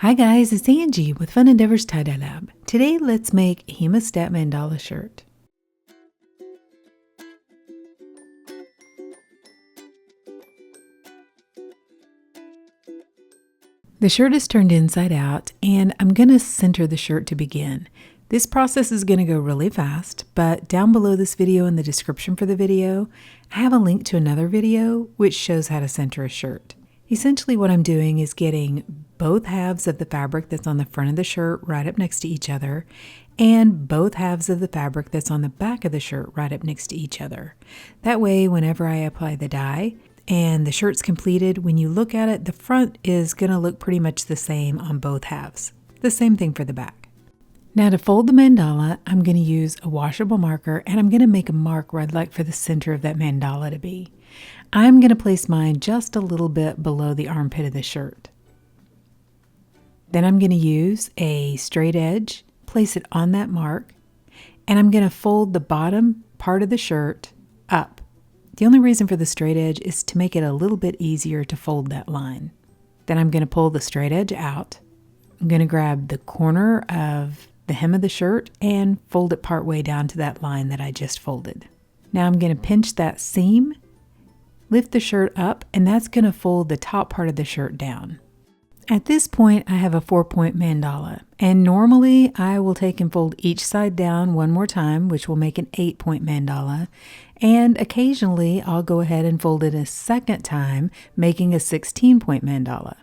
Hi guys, it's Angie with Fun Endeavors Tie-Dye Lab. Today let's make a Hemostat Mandala shirt. The shirt is turned inside out and I'm going to center the shirt to begin. This process is going to go really fast, but down below this video in the description for the video, I have a link to another video which shows how to center a shirt. Essentially what I'm doing is getting both halves of the fabric that's on the front of the shirt right up next to each other and both halves of the fabric that's on the back of the shirt right up next to each other. That way, whenever I apply the dye and the shirt's completed, when you look at it, the front is going to look pretty much the same on both halves. The same thing for the back. Now to fold the mandala, I'm going to use a washable marker and I'm going to make a mark where I'd like for the center of that mandala to be. I'm going to place mine just a little bit below the armpit of the shirt. Then I'm going to use a straight edge, place it on that mark, and I'm going to fold the bottom part of the shirt up. The only reason for the straight edge is to make it a little bit easier to fold that line. Then I'm going to pull the straight edge out. I'm going to grab the corner of the hem of the shirt and fold it part way down to that line that I just folded. Now I'm going to pinch that seam, lift the shirt up, and that's going to fold the top part of the shirt down. At this point, I have a 4-point mandala, and normally I will take and fold each side down one more time, which will make an 8-point mandala, and occasionally I'll go ahead and fold it a second time, making a 16-point mandala.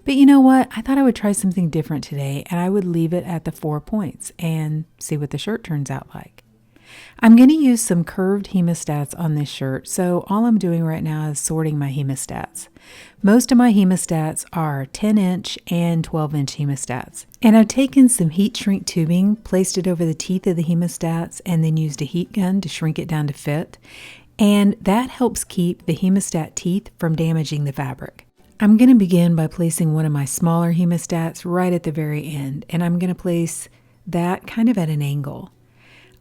But you know what? I thought I would try something different today, and I would leave it at the 4 points and see what the shirt turns out like. I'm going to use some curved hemostats on this shirt, so all I'm doing right now is sorting my hemostats. Most of my hemostats are 10-inch and 12-inch hemostats. And I've taken some heat shrink tubing, placed it over the teeth of the hemostats, and then used a heat gun to shrink it down to fit. And that helps keep the hemostat teeth from damaging the fabric. I'm going to begin by placing one of my smaller hemostats right at the very end, and I'm going to place that kind of at an angle.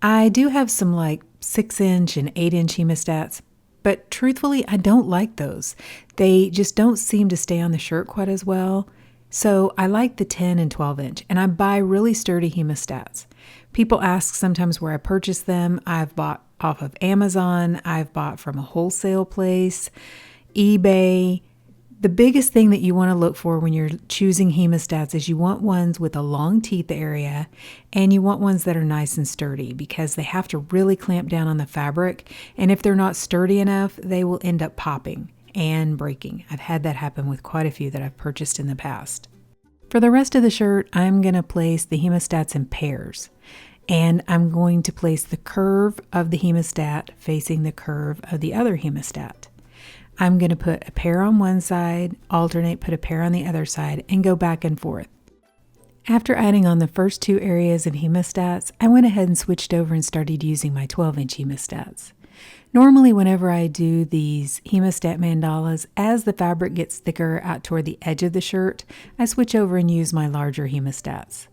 I do have some like 6-inch and 8-inch hemostats, but truthfully, I don't like those. They just don't seem to stay on the shirt quite as well. So I like the 10 and 12-inch, and I buy really sturdy hemostats. People ask sometimes where I purchase them. I've bought off of Amazon. I've bought from a wholesale place, eBay. The biggest thing that you want to look for when you're choosing hemostats is you want ones with a long teeth area and you want ones that are nice and sturdy because they have to really clamp down on the fabric, and if they're not sturdy enough, they will end up popping and breaking. I've had that happen with quite a few that I've purchased in the past. For the rest of the shirt, I'm going to place the hemostats in pairs, and I'm going to place the curve of the hemostat facing the curve of the other hemostat. I'm going to put a pair on one side, alternate, put a pair on the other side, and go back and forth. After adding on the first 2 areas of hemostats, I went ahead and switched over and started using my 12-inch hemostats. Normally, whenever I do these hemostat mandalas, as the fabric gets thicker out toward the edge of the shirt, I switch over and use my larger hemostats.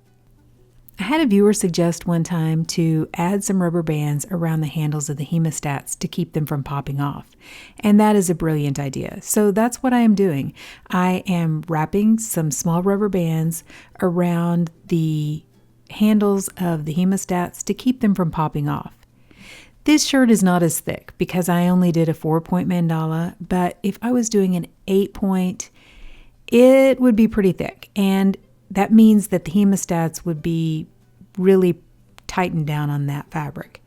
I had a viewer suggest one time to add some rubber bands around the handles of the hemostats to keep them from popping off, and that is a brilliant idea. So that's what I am doing. I am wrapping some small rubber bands around the handles of the hemostats to keep them from popping off. This shirt is not as thick because I only did a 4-point mandala, but if I was doing an 8-point, it would be pretty thick, and that means that the hemostats would be really tightened down on that fabric.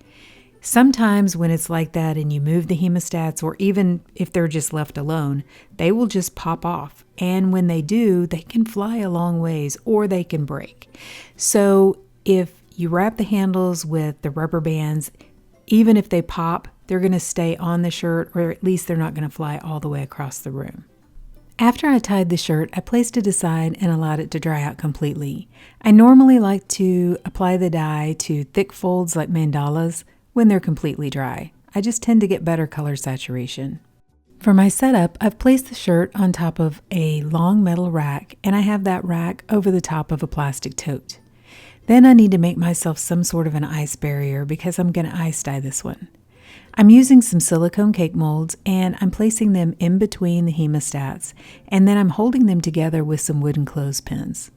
Sometimes when it's like that and you move the hemostats, or even if they're just left alone, they will just pop off. And when they do, they can fly a long ways or they can break. So if you wrap the handles with the rubber bands, even if they pop, they're going to stay on the shirt, or at least they're not going to fly all the way across the room. After I tied the shirt, I placed it aside and allowed it to dry out completely. I normally like to apply the dye to thick folds like mandalas when they're completely dry. I just tend to get better color saturation. For my setup, I've placed the shirt on top of a long metal rack, and I have that rack over the top of a plastic tote. Then I need to make myself some sort of an ice barrier because I'm going to ice dye this one. I'm using some silicone cake molds and I'm placing them in between the hemostats, and then I'm holding them together with some wooden clothespins.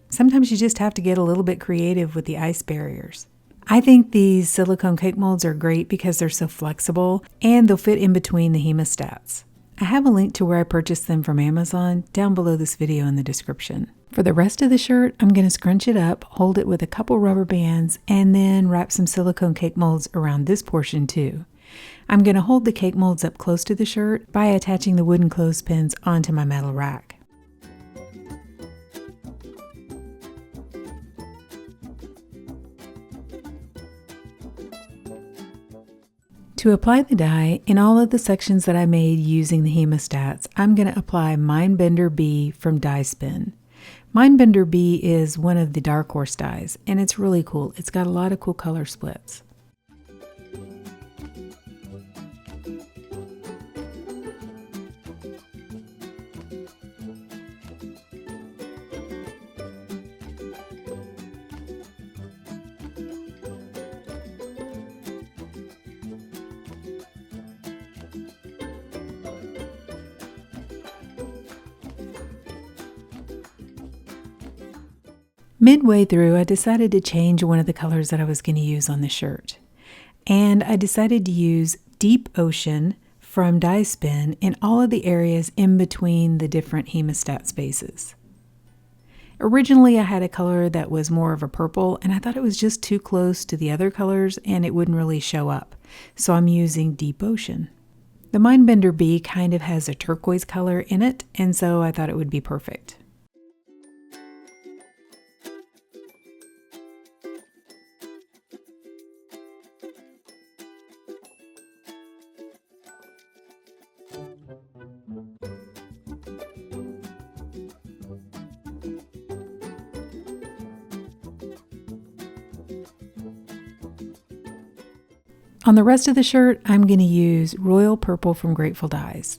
Sometimes you just have to get a little bit creative with the ice barriers. I think these silicone cake molds are great because they're so flexible and they'll fit in between the hemostats. I have a link to where I purchased them from Amazon down below this video in the description. For the rest of the shirt, I'm going to scrunch it up, hold it with a couple rubber bands, and then wrap some silicone cake molds around this portion too. I'm going to hold the cake molds up close to the shirt by attaching the wooden clothespins onto my metal rack. To apply the dye, in all of the sections that I made using the hemostats, I'm going to apply Mindbender B from Die Spin. Mindbender B is one of the Dark Horse dyes, and it's really cool. It's got a lot of cool color splits. Midway through, I decided to change one of the colors that I was going to use on the shirt. And I decided to use Deep Ocean from Die Spin in all of the areas in between the different hemostat spaces. Originally, I had a color that was more of a purple, and I thought it was just too close to the other colors and it wouldn't really show up. So I'm using Deep Ocean. The Mindbender B kind of has a turquoise color in it, and so I thought it would be perfect. On the rest of the shirt, I'm going to use Royal Purple from Grateful Dyes.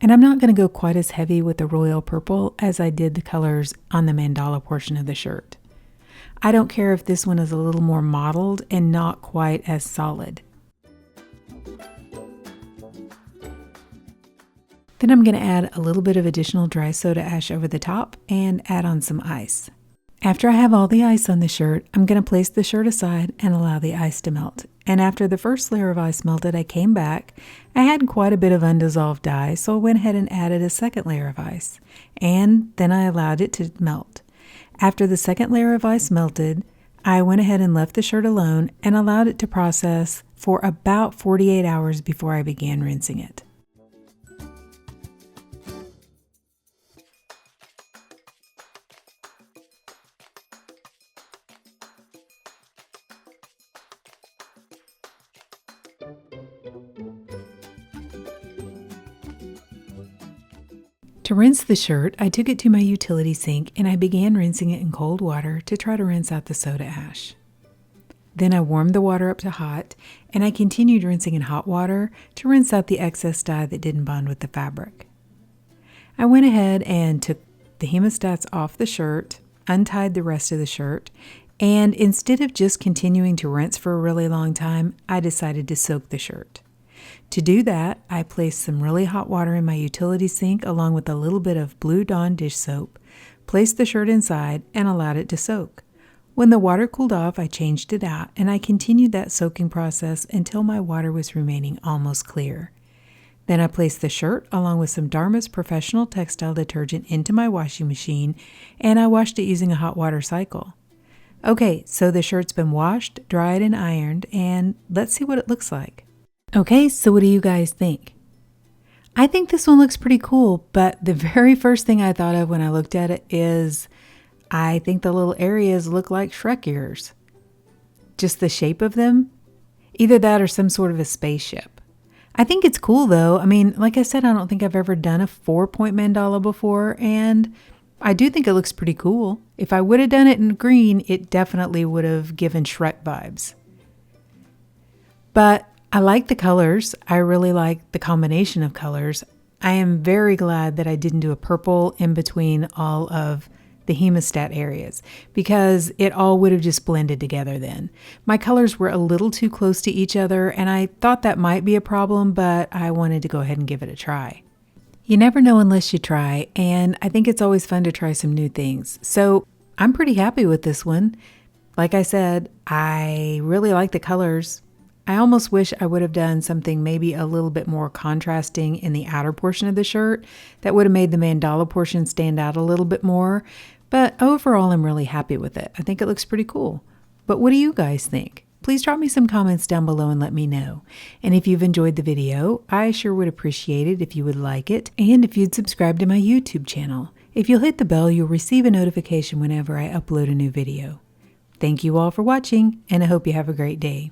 And I'm not going to go quite as heavy with the Royal Purple as I did the colors on the mandala portion of the shirt. I don't care if this one is a little more mottled and not quite as solid. Then I'm going to add a little bit of additional dry soda ash over the top and add on some ice. After I have all the ice on the shirt, I'm going to place the shirt aside and allow the ice to melt. And after the first layer of ice melted, I came back. I had quite a bit of undissolved dye, so I went ahead and added a second layer of ice. And then I allowed it to melt. After the second layer of ice melted, I went ahead and left the shirt alone and allowed it to process for about 48 hours before I began rinsing it. To rinse the shirt, I took it to my utility sink and I began rinsing it in cold water to try to rinse out the soda ash. Then I warmed the water up to hot and I continued rinsing in hot water to rinse out the excess dye that didn't bond with the fabric. I went ahead and took the hemostats off the shirt, untied the rest of the shirt, and instead of just continuing to rinse for a really long time, I decided to soak the shirt. To do that, I placed some really hot water in my utility sink along with a little bit of Blue Dawn dish soap, placed the shirt inside, and allowed it to soak. When the water cooled off, I changed it out, and I continued that soaking process until my water was remaining almost clear. Then I placed the shirt along with some Dharma's Professional Textile Detergent into my washing machine, and I washed it using a hot water cycle. Okay, so the shirt's been washed, dried, and ironed, and let's see what it looks like. Okay, so what do you guys think? I think this one looks pretty cool, but the very first thing I thought of when I looked at it is I think the little areas look like Shrek ears. Just the shape of them. Either that or some sort of a spaceship. I think it's cool though. I mean, like I said, I don't think I've ever done a 4-point mandala before, and I do think it looks pretty cool. If I would have done it in green, it definitely would have given Shrek vibes. But I like the colors. I really like the combination of colors. I am very glad that I didn't do a purple in between all of the hemostat areas because it all would have just blended together then. My colors were a little too close to each other and I thought that might be a problem, but I wanted to go ahead and give it a try. You never know unless you try, and I think it's always fun to try some new things. So I'm pretty happy with this one. Like I said, I really like the colors. I almost wish I would have done something maybe a little bit more contrasting in the outer portion of the shirt. That would have made the mandala portion stand out a little bit more. But overall, I'm really happy with it. I think it looks pretty cool. But what do you guys think? Please drop me some comments down below and let me know. And if you've enjoyed the video, I sure would appreciate it if you would like it and if you'd subscribe to my YouTube channel. If you'll hit the bell, you'll receive a notification whenever I upload a new video. Thank you all for watching, and I hope you have a great day.